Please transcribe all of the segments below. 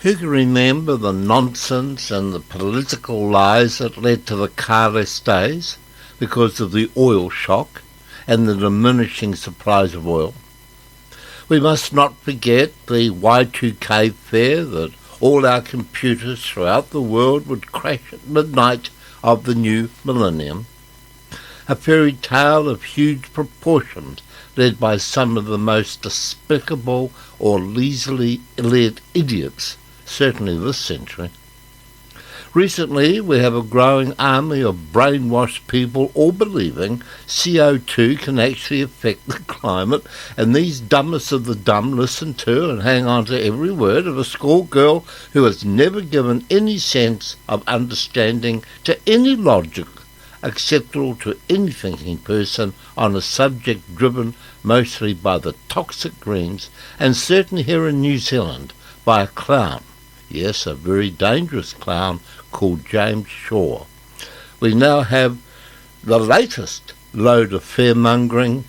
Who can remember the nonsense and the political lies that led to the carless days because of the oil shock and the diminishing supplies of oil? We must not forget the Y2K fear that all our computers throughout the world would crash at midnight of the new millennium. A fairy tale of huge proportions led by some of the most despicable or easily led idiots, certainly this century. Recently, we have a growing army of brainwashed people all believing CO2 can actually affect the climate, and these dumbest of the dumb listen to and hang on to every word of a schoolgirl who has never given any sense of understanding to any logic acceptable to any thinking person on a subject driven mostly by the toxic greens, and certainly here in New Zealand by a clown. Yes, a very dangerous clown called James Shaw. We now have the latest load of fear-mongering,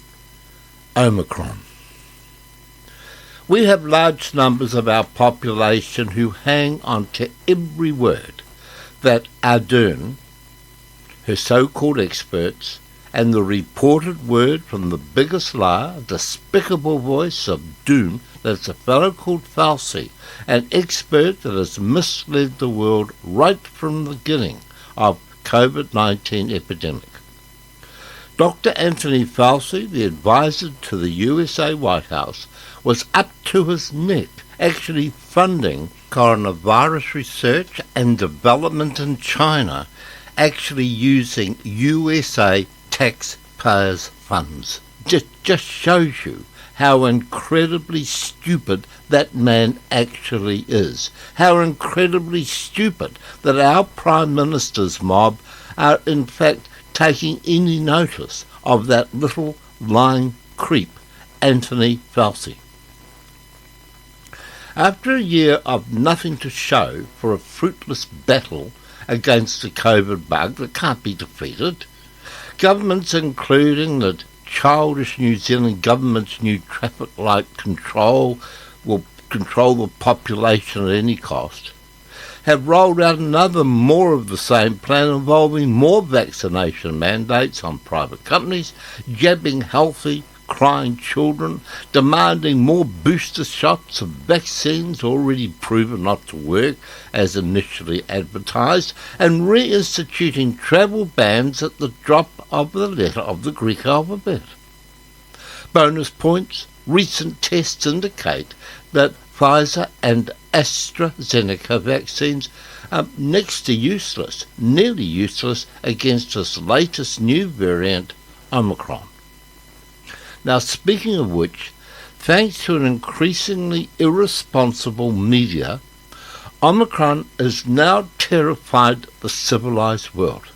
OMICRON. We have large numbers of our population who hang on to every word that Ardern, her so-called experts, and the reported word from the biggest liar, despicable voice of doom, that's a fellow called Fauci, an expert that has misled the world right from the beginning of COVID-19 epidemic. Dr. Anthony Fauci, the advisor to the USA White House, was up to his neck actually funding coronavirus research and development in China, actually using USA taxpayers' funds. Just shows you how incredibly stupid that man actually is. How incredibly stupid that our Prime Minister's mob are in fact taking any notice of that little lying creep, Anthony Fauci. After a year of nothing to show for a fruitless battle against the COVID bug that can't be defeated, governments including the childish New Zealand government's new traffic light control will control the population at any cost, have rolled out another more of the same plan involving more vaccination mandates on private companies, jabbing healthy, crying children, demanding more booster shots of vaccines already proven not to work as initially advertised, and reinstituting travel bans at the drop of the letter of the Greek alphabet. Bonus points: recent tests indicate that Pfizer and AstraZeneca vaccines are next to useless, nearly useless, against this latest new variant, Omicron. Now, speaking of which, thanks to an increasingly irresponsible media, Omicron has now terrified the civilized world,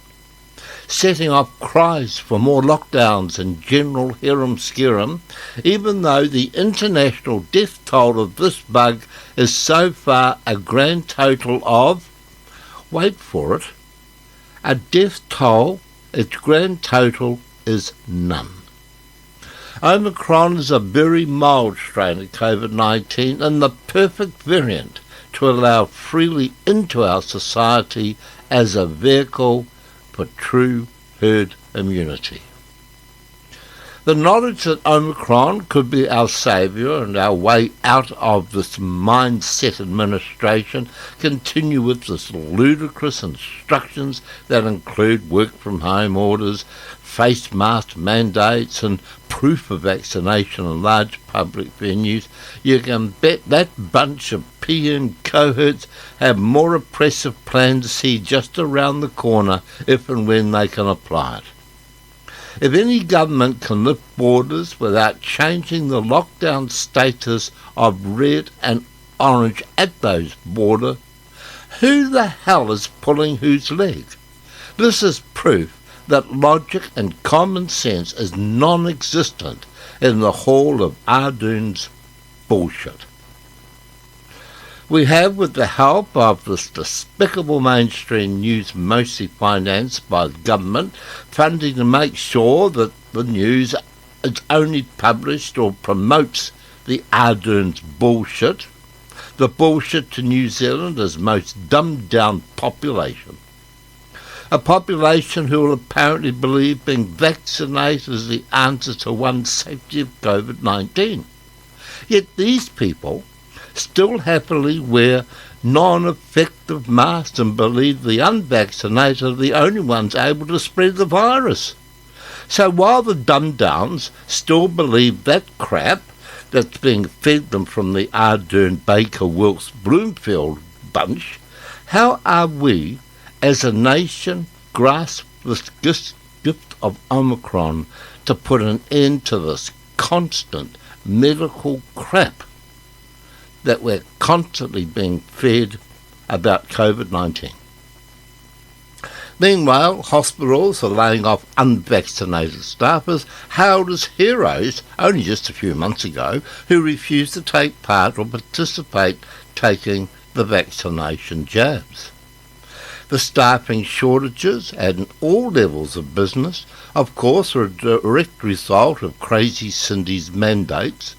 setting off cries for more lockdowns and general harum-scarum, even though the international death toll of this bug is so far a grand total of, wait for it, a death toll, its grand total is none. Omicron is a very mild strain of COVID-19 and the perfect variant to allow freely into our society as a vehicle for true herd immunity. The knowledge that Omicron could be our saviour and our way out of this mindset administration continue with this ludicrous instructions that include work from home orders, face mask mandates and proof of vaccination in large public venues. You can bet that bunch of PM cohorts have more oppressive plans here just around the corner if and when they can apply it. If any government can lift borders without changing the lockdown status of red and orange at those borders, who the hell is pulling whose leg? This is proof that logic and common sense is non-existent in the hall of Ardern's bullshit. We have, with the help of this despicable mainstream news mostly financed by the government, funding to make sure that the news is only published or promotes the Ardern's bullshit, the bullshit to New Zealand's most dumbed-down population. A population who will apparently believe being vaccinated is the answer to one's safety of COVID-19. Yet these people still happily wear non-effective masks and believe the unvaccinated are the only ones able to spread the virus. So while the dumb-downs still believe that crap that's being fed them from the Ardern, Baker, Wilkes, Bloomfield bunch, how are we, as a nation, grasp this gift of Omicron to put an end to this constant medical crap that we're constantly being fed about COVID-19? Meanwhile, hospitals are laying off unvaccinated staffers hailed as heroes only just a few months ago who refused to take part or participate taking the vaccination jabs. The staffing shortages at all levels of business, of course, are a direct result of Crazy Cindy's mandates.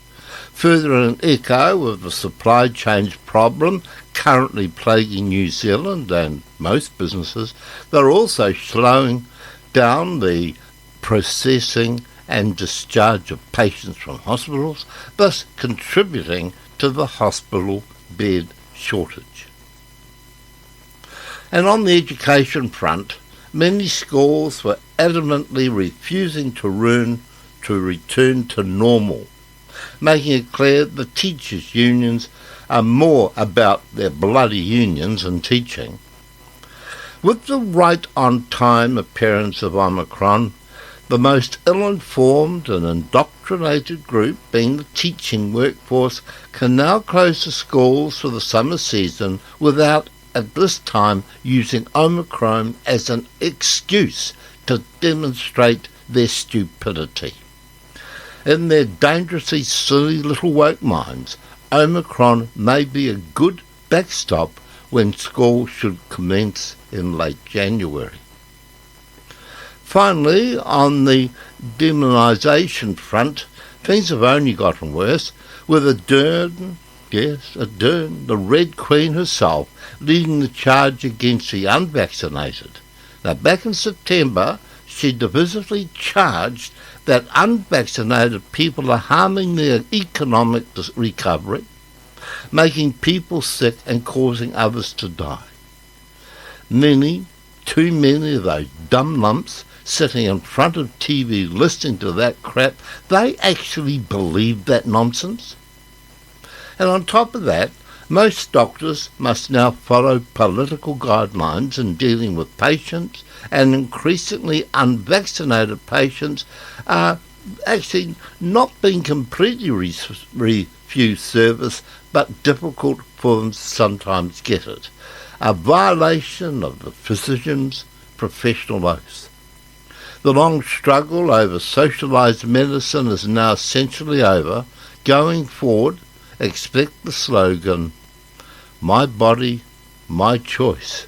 Further an echo of the supply chain problem currently plaguing New Zealand and most businesses, they're also slowing down the processing and discharge of patients from hospitals, thus contributing to the hospital bed shortage. And on the education front, many schools were adamantly refusing to return to normal, making it clear the teachers' unions are more about their bloody unions and teaching. With the right-on-time appearance of Omicron, the most ill-informed and indoctrinated group, being the teaching workforce, can now close the schools for the summer season without, at this time, using Omicron as an excuse to demonstrate their stupidity. In their dangerously silly little woke minds, Omicron may be a good backstop when school should commence in late January. Finally, on the demonisation front, things have only gotten worse, with Ardern, the Red Queen herself, leading the charge against the unvaccinated. Now, back in September, she divisively charged that unvaccinated people are harming their economic recovery, making people sick and causing others to die. Too many of those dumb lumps sitting in front of TV listening to that crap, they actually believe that nonsense. And on top of that, most doctors must now follow political guidelines in dealing with patients, and increasingly unvaccinated patients are actually not being completely refused service, but difficult for them to sometimes get it. A violation of the physician's professional oath. The long struggle over socialised medicine is now essentially over. Going forward, expect the slogan, "My body, my choice."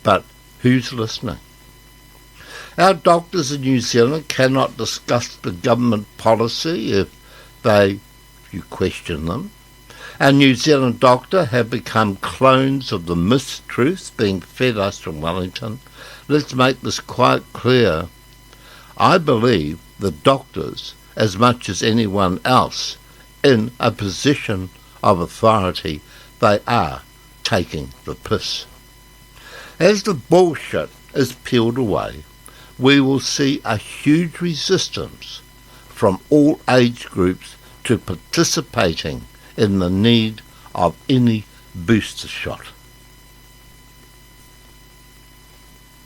But who's listening? Our doctors in New Zealand cannot discuss the government policy if you question them. Our New Zealand doctors have become clones of the mistruths being fed us from Wellington. Let's make this quite clear. I believe the doctors, as much as anyone else, in a position of authority, they are taking the piss. As the bullshit is peeled away, we will see a huge resistance from all age groups to participating in the need of any booster shot.